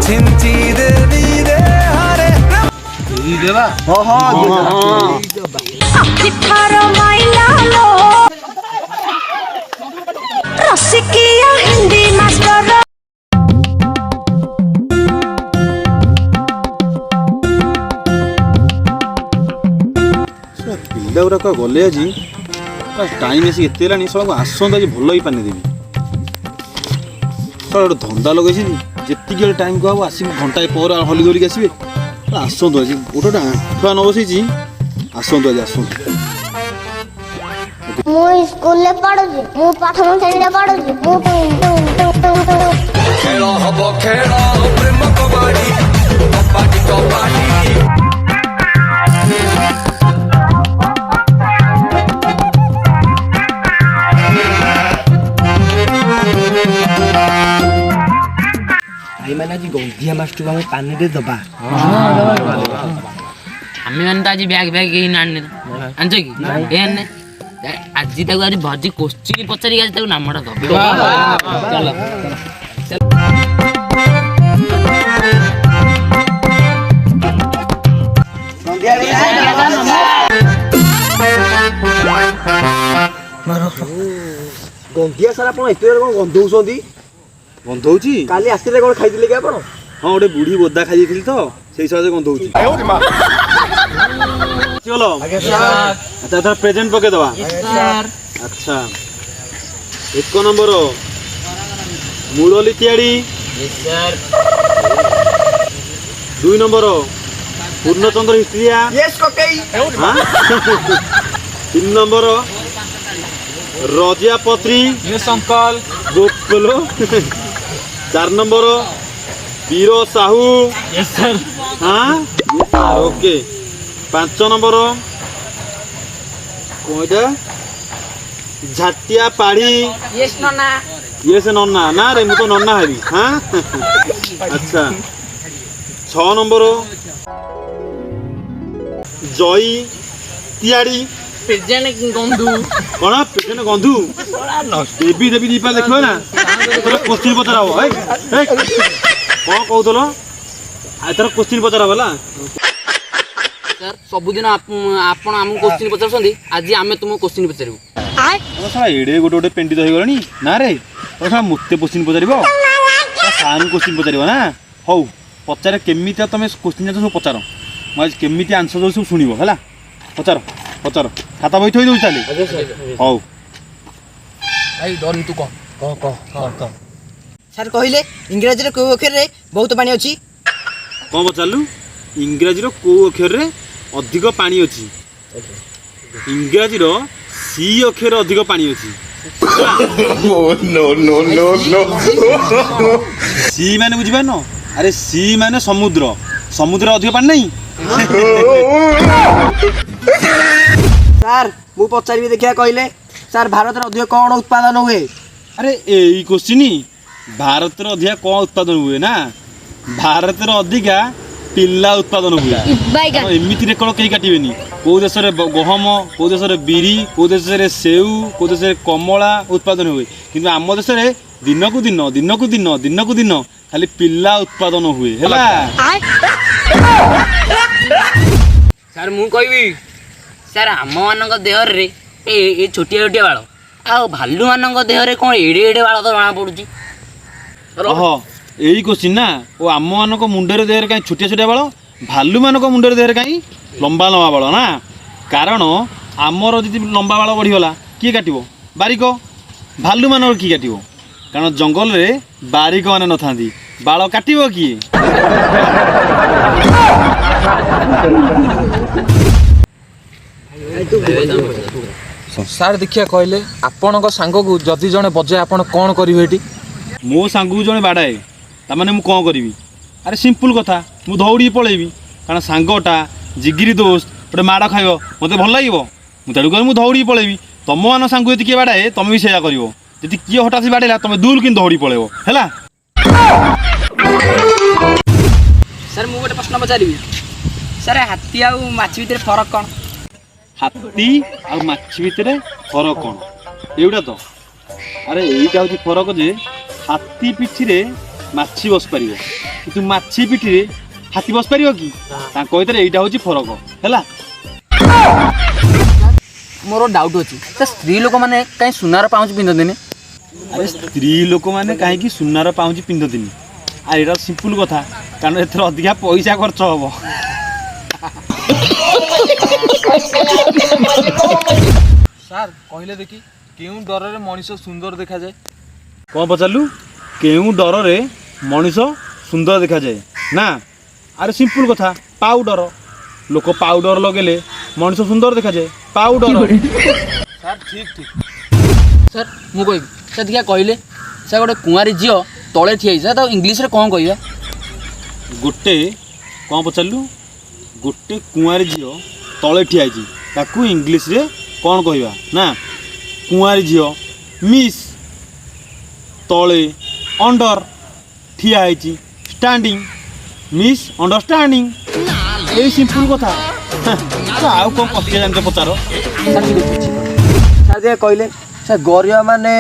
छिंची देवी दे हरे देवी देवा किथार माइला लो रसिकिया हिंदी मास्टर पिला गुरा गले आज टाइम आसिक एत सब आसत आज भल ही पानी देवी सर गोटे धंदा लगे जी टाइम को आसिक घंटाए पर हली धरिक आसवे आसतु आज गोटे आंठुआ न बसई आसतु आज आसतु मु स्कूल ले पढुची मु प्रथम श्रेणी रे पढुची मु खेल हबो खेल प्रेम कबाडी कबाडी कबाडी भाई मैंने आज गंधिया मास्टर को पानी दे दबा आम्ही तो आज बैग बैग कहीं आने आंचो कि ए आने आज तक आज भजी क्वेश्चन पचारि आज तक नामटा दब चलो गंधिया सारा आपण एते कौन गंधौछंती गंधौची काली आस्ते कौन खाइदिले कि आपण हाँ गोटे बुढ़ी बोदा खाई थी तो से हिसाब से गंधौची चलो अच्छा एथर प्रेजेंट पके दवा अच्छा एक नंबर मूली तियाड़ी दुई नंबर पूर्णचंद्र हिस्ट्रिया यस कोकई हाँ 3 number रजियापत्री yes uncle Goplo 4 number वीरो साहू यस सर हाँ ओके 5 नंबर कोइटा झाटिया पाड़ी यस नना ये से नन्ना ना रे मु तो नन्ना हेबी हाँ अच्छा 6 नंबर जई तियाड़ी प्रेजेंट गंधु कौन पेटेंट गंधु देवी देवी दीपा देखो ना क्वेश्चन पचरा हो कौन कहल एथर क्वेश्चन पचरा बोला सर सबुदिन आपण आम क्वेश्चन पचार आज आम तुमको क्वेश्चन पचारू एड़े गोटे गोटे पेंटी तो गलानी ना रे मत क्वेश्चन पचार सार क्वेश्चन पचार ना हौ पचारे केमी तुम क्वेश्चन सब पचार मुझे केमी आंसर दो सब शुण है पचार पचार खाता बही थोड़ी दूसरी हौ भाई डर तू कह सर कहले इंग्रजी रे को अक्षर रे बहुत पानी अछि कौन पचारू इंग्राजी को अक्षर रे अधिक पानी अच्छी इंग्राजी सी अक्षर अधिक पानी अच्छी सी माने बुझिपार न अरे सी माने समुद्र समुद्र अधिक पानी नहीं सर मु पचारि देखिया कहले सर भारत रे अधिक कोन उत्पादन हुए अरे यही क्वेश्चन भारत रे अधिक कौन उत्पादन हुए ना भारत रे अधिका पिल्ला उत्पादन हुए एमती रेकर्ड कहीं काटबेनि कौ देश में गहम कौ देश में बिरी कौ देश में सेऊ कौ देश में कमला उत्पादन हुए किंतु आम देश में दिनकू दिन दिनकू दिन दिनकू दिन खाली पिल्ला उत्पादन हुए है सर मु कहबी सर आम मान देह रे ये छोटिया छोटिया बाल आ भालू मान देह रे कौन एड़े एड़े बाल तो जना पड़ी यही क्वेश्चन ना वो आम मान मुंडे देहर कहीं छोटिया छोटिया बाल भालू मान मुंडे देहर कहीं लंबा लंबा बाल ना कारण आमर जी लंबा बाल बढ़ीगला किए काटो बारिक भालू मान किए काटो कारण जंगल रे बारिक मैंने न था बाल काटो किए सार देखिया कहले आपण सांग को जदि जड़े बजे आपण कौन करेंगे ये मो सांग को जड़े बाड़ाए ताने मु कौन करी अरे सिंपल कथा मु दौड़ी पलैबी कारण सांगटा जिगिरी दोस्त गोटे माड़ खाइब मत भल लगे तेणुक मुझे दौड़ी पलैबी तुम मान सांग यदि किए बाड़ाए तुम भी सेया कर जी किए हठात बाड़ेला तुम दूर कि दौड़ी पलैब है सर मु गोटे प्रश्न पचारि सर हाथी आ माछ भितर फरक कौन हाथी आ माछी भितर फरक कौन एवटा तो अरे यहीटा हूँ फरक जे हाथी पिठी रे माछी बस पार କିନ୍ତୁ ମାଛି ପିଠିରେ ହାତୀ ବସି ପାରିବ କି? ତାଙ୍କ ଭିତରେ ଏଇଟା ହେଉଛି ଫରକ ହେଲା। ମୋର ଡାଉଟ୍ ଅଛି ସେ ସ୍ତ୍ରୀ ଲୋକମାନେ କାହିଁ ସୁନାର ପାଉଁଜି ପିନ୍ଧନ୍ତିନି? ଆରେ ସ୍ତ୍ରୀ ଲୋକମାନେ କାହିଁକି ସୁନାର ପାଉଁଜି ପିନ୍ଧନ୍ତିନି? ଆରେ ଏଇଟା ସିମ୍ପଲ୍ କଥା, କାରଣ ଏଥିରେ ଅଧିକା ପଇସା ଖର୍ଚ୍ଚ ହବ। ସାର୍ କହିଲେ ଦେଖି କେଉଁ ଡରରେ ମଣିଷ ସୁନ୍ଦର ଦେଖାଯାଏ? କ'ଣ ପଚାରିଲୁ? କେଉଁ ଡରରେ ମଣିଷ ସୁନ୍ଦର ଦେଖାଯାଏ? ନା ଆରେ ସିମ୍ପଲ୍ କଥା, ପାଉଡର। ଲୋକ ପାଉଡର ଲଗେଇଲେ ମଣିଷ ସୁନ୍ଦର ଦେଖାଯାଏ। ପାଉଡର। ସାର୍ ଠିକ୍ ଠିକ୍। ସାର୍ ମୁଁ କହିବି ସାର୍ ଦେଖିଆ କହିଲେ ସାର୍ ଗୋଟେ କୁଆଁରୀ ଝିଅ ତଳେ ଠିଆ ହେଇଛି ତ ଇଂଲିଶରେ କ'ଣ କହିବା? ଗୋଟେ କ'ଣ ପଚାରିଲୁ? ଗୋଟେ କୁଆଁରୀ ଝିଅ ତଳେ ଠିଆ ହେଇଛି, ତାକୁ ଇଂଲିଶରେ କ'ଣ କହିବା? ନା କୁଆଁରୀ ଝିଅ ମିସ୍, ତଳେ ଅଣ୍ଡର, ଠିଆ ହେଇଛି ଷ୍ଟାଣ୍ଡିଂ, ମିସ୍ ଅଣ୍ଡରଷ୍ଟାଣ୍ଡିଂ। ଏଇ ସିମ୍ପଲ୍ କଥା। ଆଉ କ'ଣ କଥା ଜାଣିଛ ପଚାର? ସାର୍ ଦେଖିଆ କହିଲେ ସାର୍ ଗରିବ ମାନେ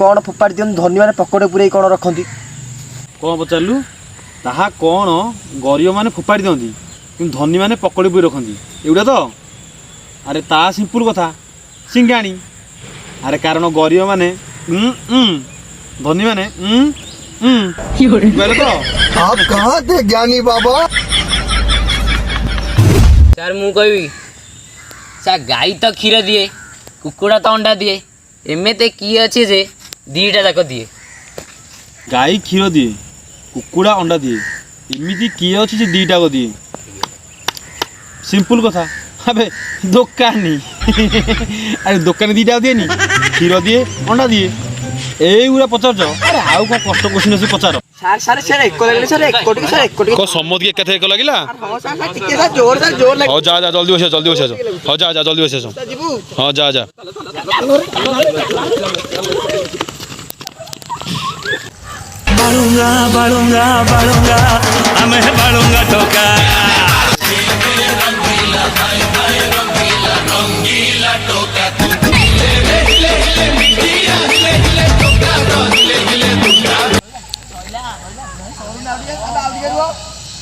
କ'ଣ ଫୋପାଡ଼ି ଦିଅନ୍ତି, ଧନୀ ମାନେ ପକେଟରେ ପୁରେଇ କ'ଣ ରଖନ୍ତି? କ'ଣ ପଚାରିଲୁ? ତାହା କ'ଣ ଗରିବମାନେ ଫୋପାଡ଼ି ଦିଅନ୍ତି କିନ୍ତୁ ଧନୀମାନେ ପକଡ଼ି ପୁରେଇ ରଖନ୍ତି, ଏଗୁଡ଼ା ତ? ଆରେ ତା ସିମ୍ପଲ୍ କଥା, ସିଙ୍ଗାଣି। ଆରେ କାରଣ ଗରିବମାନେ ଧନୀମାନେ କହିଲେ ତ? ସାର୍ ମୁଁ କହିବି ସାର୍ ଗାଈ ତ କ୍ଷୀର ଦିଏ, କୁକୁଡ଼ା ତ ଅଣ୍ଡା ଦିଏ, ଏମିତି କିଏ ଅଛି ଯେ ଦିଟା ଯାକ ଦିଏ? ଗାଈ କ୍ଷୀର ଦିଏ, କୁକୁଡ଼ା ଅଣ୍ଡା ଦିଏ, ଏମିତି କିଏ ଅଛି ଯେ ଦୁଇଟାକ ଦିଏ? ସିମ୍ପଲ୍ କଥା, ଆବେ ଦୋକାନୀ। ଆରେ ଦୋକାନୀ ଦୁଇଟା ଦିଏନି, କ୍ଷୀର ଦିଏ ଅଣ୍ଡା ଦିଏ, এইগুলা পচারছ? আরে আউ কোন কষ্ট কোশ্চিন আছে পচার। ସାର୍ ସାର୍ ସାର୍ ଏକ ଲାଗିଲେ ସାର୍ ଏକ ଟିକେ ସାର୍ ଏକ ଟିକେ। ক সম্মত কি একাথে এক লাগিলা? ହଁ ସାର୍ ସାର୍ ଟିକେ ସାର୍ ଜୋର ଲାଗି। হও যা যা জলদি বসে জলদি বসে হও যা যা জলদি বসে ଯିବୁ। হও যা যা। বাড়ুঙ্গা বাড়ুঙ্গা বাড়ুঙ্গা আমি বাড়ুঙ্গা টোকা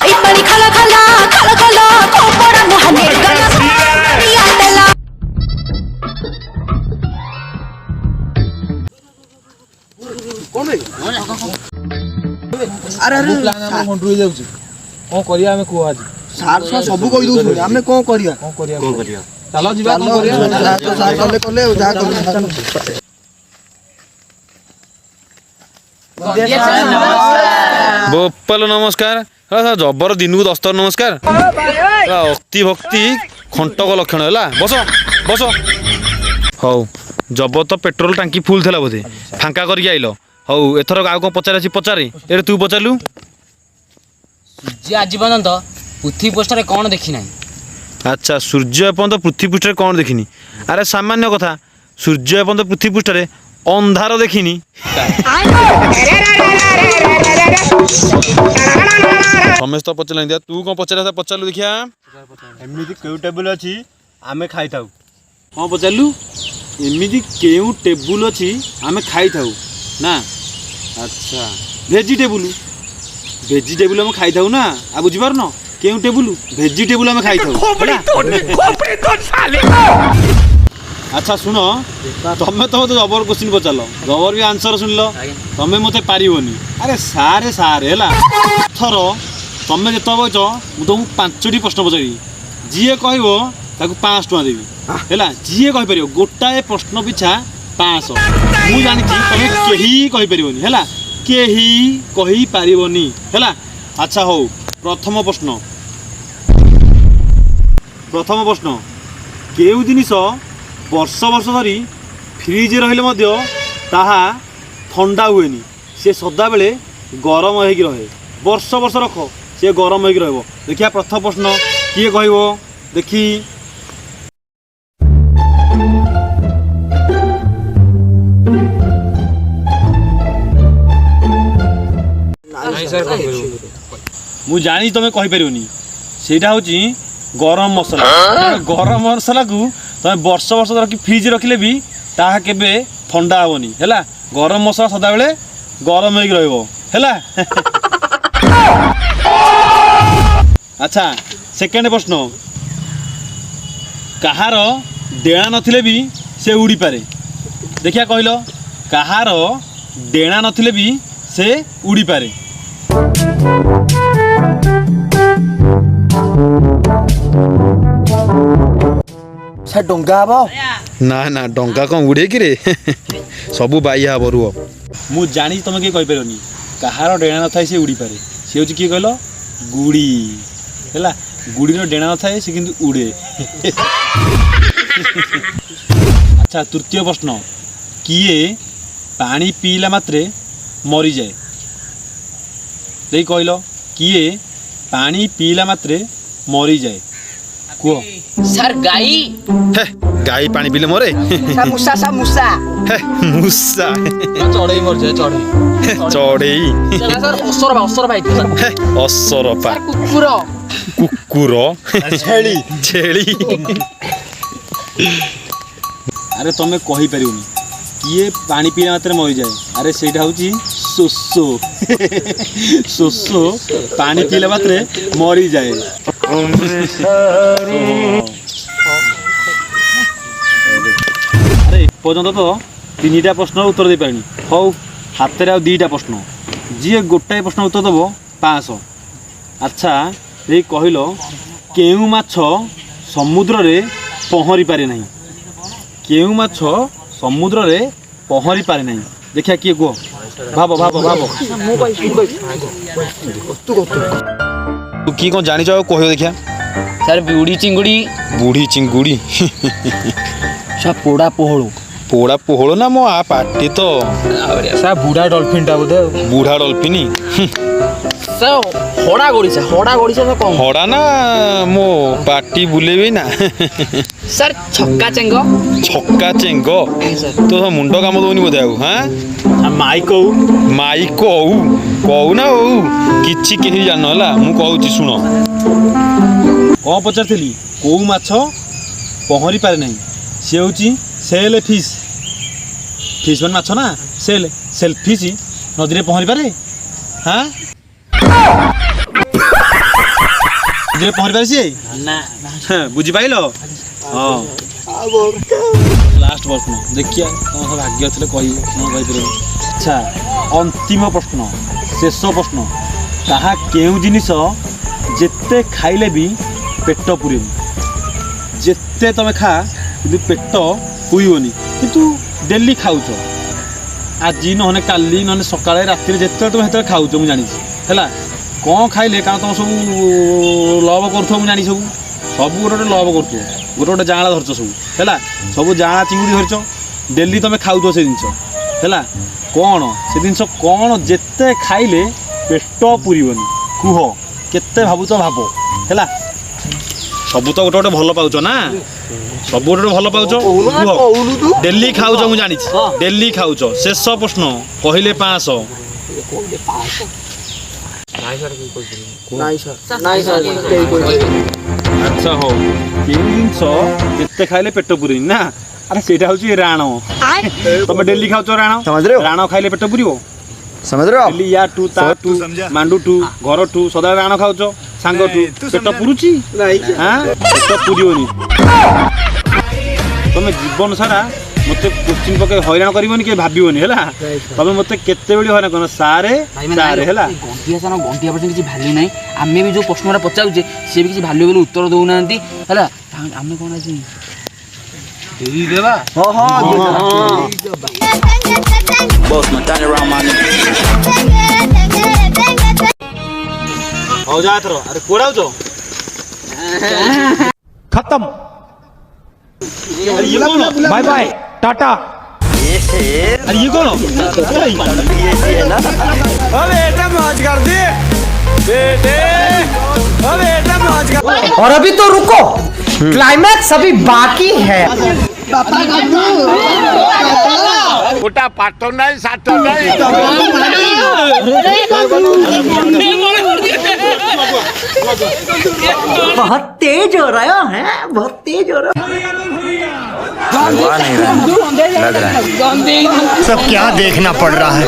इतनी खला खला खला खला खोपड़ा मुहने गला पिया तेला ଆରେ ଆରେ ପ୍ଲାନ୍ ଆମର କଣ୍ଟ୍ରୋଲ ହେଇଯାଉଛି। କ'ଣ କରିବା ଆମେ କୁହ ଆଜି? ସାର୍ ସାର୍ ସବୁ କହି ଦଉଛନ୍ତି, ଆମେ କ'ଣ କରିବା? କ'ଣ କରିବା? ଚାଲ ଯିବା, କ'ଣ କରିବା? ସାର୍ କଲେ କଲେ ଆଉ ଯାହା କଲେ। ବୋପାଲ ନମସ୍କାର। ଜବର ଦିନକୁ 10 ଥର ନମସ୍କାର। ଅକ୍ତି ଭକ୍ତି ଖଣ୍ଟକ ଲକ୍ଷଣ ହେଲା। ବସ ବସ। ହଉ ଜବ ତ ପେଟ୍ରୋଲ ଟାଙ୍କି ଫୁଲ ଥିଲା ବୋଧେ, ଫାଙ୍କା କରିକି ଆଇଲ। ହଉ ଏଥର ଆଉ କ'ଣ ପଚାରେ ଅଛି ପଚାରେ। ଏରେ ତୁ ପଚାରିଲୁ। ସୂର୍ଯ୍ୟ ଆଜି ପର୍ଯ୍ୟନ୍ତ ପୃଥିବୀ ପୃଷ୍ଠରେ କ'ଣ ଦେଖିନାହିଁ? ଆଚ୍ଛା ସୂର୍ଯ୍ୟ ଏପର୍ଯ୍ୟନ୍ତ ପୃଥିବୀ ପୃଷ୍ଠରେ କ'ଣ ଦେଖିନି? ଆରେ ସାମାନ୍ୟ କଥା, ସୂର୍ଯ୍ୟ ଏପର୍ଯ୍ୟନ୍ତ ପୃଥିବୀ ପୃଷ୍ଠରେ ଅନ୍ଧାର ଦେଖିନି। ସମସ୍ତ ପଚାରିଲେ ତୁ କ'ଣ ପଚାରିବା ପଚାରିଲୁ ଦେଖିଆ। ଏମିତି କେଉଁ ଟେବୁଲ୍ ଅଛି ଆମେ ଖାଇଥାଉ? କ'ଣ ପଚାରିଲୁ? ଏମିତି କେଉଁ ଟେବୁଲ୍ ଅଛି ଆମେ ଖାଇଥାଉ? ନା ଆଚ୍ଛା ଭେଜିଟେବୁଲ୍। ଭେଜିଟେବୁଲ୍ ଆମେ ଖାଇଥାଉ ନା, ଆଉ ବୁଝିପାରୁନ? କେଉଁ ଟେବୁଲ୍? ଭେଜିଟେବୁଲ୍ ଆମେ ଖାଇଥାଉ। আচ্ছা শুণ, তুমি তো মতো জবর কোশ্চিন পচারল, জবর বি আনসর শুনল, তুমি মতো পারিবনি। আরে সারে সারে হেলা থর তুমি যেত বইছ মু তোমাকে 5টি প্রশ্ন পচারি, যিয়ে কহব তাকে 500 টাকা দেবি হেলা। যিয়ে কইপারিব গোটাଏ প্রশ্ন পিছা 500। মু জানিছি তুমি কেহি কইপারিবনি হেলা, কেহি কহি পারিবনি হেলা। আচ্ছা হও প্রথম প্রশ্ন। প্রথম প্রশ্ন, কেউ জিনিস ବର୍ଷ ବର୍ଷ ଧରି ଫ୍ରିଜରେ ରହିଲେ ମଧ୍ୟ ତାହା ଥଣ୍ଡା ହୁଏନି, ସେ ସଦାବେଳେ ଗରମ ହେଇକି ରହେ। ବର୍ଷ ବର୍ଷ ରଖ, ସେ ଗରମ ହେଇକି ରହିବ। ଦେଖିବା ପ୍ରଥମ ପ୍ରଶ୍ନ କିଏ କହିବ ଦେଖି? ମୁଁ ଜାଣି ତମେ କହିପାରିବନି, ସେଇଟା ହେଉଛି ଗରମ ମସଲା। ଗରମ ମସଲାକୁ ତମେ ବର୍ଷ ବର୍ଷ ରଖି ଫ୍ରିଜ୍ ରଖିଲେ ବି ତାହା କେବେ ଥଣ୍ଡା ହେବନି ହେଲା। ଗରମ ମସଲା ସଦାବେଳେ ଗରମ ହେଇକି ରହିବ ହେଲା। अच्छा सेकेंड प्रश्न कहार डेणा नथिले भी से उड़ी पारे देखिया कहलो कहार डेणा नथिले भी से उड़ी पारे ସାର୍ ଡଙ୍ଗା ହବ ନା ନା ଡଙ୍ଗା କ'ଣ ଉଡ଼େ କି ରେ ସବୁ ବାଇଆ ହବ ରୁହ ମୁଁ ଜାଣିଛି ତମେ କିଏ କହିପାରିବନି କାହାର ଡେଣା ନଥାଏ ସେ ଉଡ଼ି ପାରେ ସେ ହେଉଛି କିଏ କହିଲ ଗୁଡ଼ି ହେଲା गुड़ीर डेणा न थाए से किंतु उड़े अच्छा तृतीय प्रश्न किए पानी पीला मात्रे मरी जाए देख कहल किए पानी पीला मात्रे मरी जाए कुह सर गाई हे गाई पानी पीले मरे मुसा सा मुसा हे मुसा चढ़ई मर जाए चढ़ई सर असर भाई हे असर पा कुकुर कुकुर छेली छेली अरे तुम्हें कही पारिबनी किए पानी पीला मात्रे मरी जाए अरे सेटा होची सोसो सोसो पानी पीला मात्रे मरी जाए अरे पर्यंत तो 3टा प्रश्न उत्तर दे पारिनी हौ हाथ में आ 2टा प्रश्न जी गोटाए प्रश्न उत्तर दब 500 अच्छा ये कहल केउ माछ समुद्र रे पहरी पारे नहीं केउ माछ समुद्र रे पहरी पारे नहीं देखिया किए कह भाव भाव भाव तू की कौन जानी चाहो कहो देखिया सर बुढ़ी चिंगुड़ी बुढ़ी चिंगुड़ी सा पोड़ा पोहड़ो पोड़ा पोहड़ ना मो आ पार्टी तो सा बुढ़ा डॉल्फिन टा बोधे बुढ़ा डॉल्फिन सर हड़ा गड़ीसा तो कौन हड़ा ना मो पार्टी बुलेबी ना सर छक्का चेंग छक्का चेंग तो मुंड काम दौनी बोधे हाँ माई कहू माई कहू ना हो किछि केही जान होला मु कहूची सुनो कौन पचारि कौ माछ पहरी पारे नहीं सी हूँ सेल फिश फिश मान माछ ना सेल सेल फिश नदी में पहरी पारे हाँ नदी में पहरी पारे सी बुझी पाइल हाँ लास्ट प्रश्न देखिए तुम सब भाग्य थे कह अच्छा अंतिम प्रश्न शेष प्रश्न ताहा केउ जिनिस जेते खाइले भी पेट पुरेनी जेते तुम खा कि पेट पुरनी किंतु डेली खाऊच आज नहने काली नहने सकाळे राति जिते तुम हेतु खाऊच मुझे जानी है कौन खाइले कारण तुम सब लव कर जानी सब सब गोटे लव कर गोटे जाँला धरच सब है सब जाँला चिंगुड़ी धरच डेली तुम खाऊच से जिन है कौन से जिन कौन जेते खाइले पेट पुरनी कुह केते भावुच भाव है सब तो गोटे गोटे भल पाउच ना सब गोटे भल पाउच डेली खाऊच मुझे जानी डेली खाऊच शेष प्रश्न कहले 500 अच्छा हो जिनस जिते खाइले पेट पुरनी ना अरे सेटा हूँ राण तुम डेली खाऊच राण राण खाइले पेट पुरब समझ रहे हो डेली या टू ता टू मांडू टू घर टू सदा राण खाऊच सांग टू पेट पुरुची हाँ पेट पुरनी तुम जीवन सारा मत क्वेश्चन पके हैरान करबनी के भाबिबनी है तुम मत केते बेली हैरान कर सारे सारे है गंटिया सान गंटिया पर किसी भैल्यू ना आम भी जो प्रश्न पचारूचे सी भी किसी भैल्यू बोले उत्तर दौना है आम कौन आज देवा हाँ हाँ हो जा थरो अरे कोड़ा जो खत्म अरे ये कौन बाय बाय टाटा अरे ये कौन बेटा मौज कर दे बेटे बेटा मौज कर और अभी तो रुको क्लाइमैक्स अभी बाकी है गोटा पाठ नहीं साठ नहीं बहुत तेज हो रहा है बहुत तेज हो रहा सब क्या देखना पड़ रहा है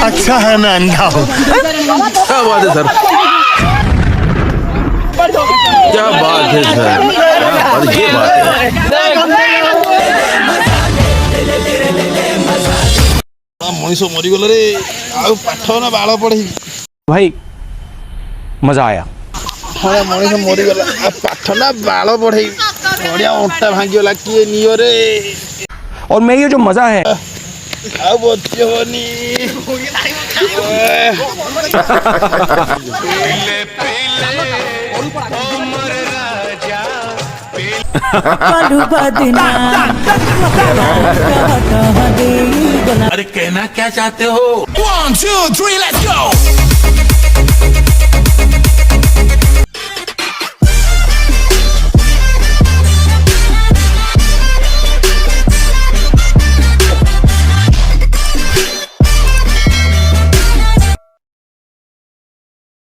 अच्छा है मैं अंधा हूँ क्या बात है सर क्या बात है सर, और ये बात है ମଣିଷ ମରିଗଲା ରେ ଆଉ ପାଠ ନା ବାଳ ପଢେଇ भाई मजा आया ମଣିଷ ମରିଗଲା ଆଉ ପାଠ ନା ବାଳ ପଢେଇ ବଢିଆ ଅଣ୍ଟା ଭାଙ୍ଗିଗଲା କିଏ ନିଅରେ और मैं ये जो मजा है ଆଉ ବଞ୍ଚି ହବନି अरे कहना क्या चाहते हो 1 2 3 लेट्स गो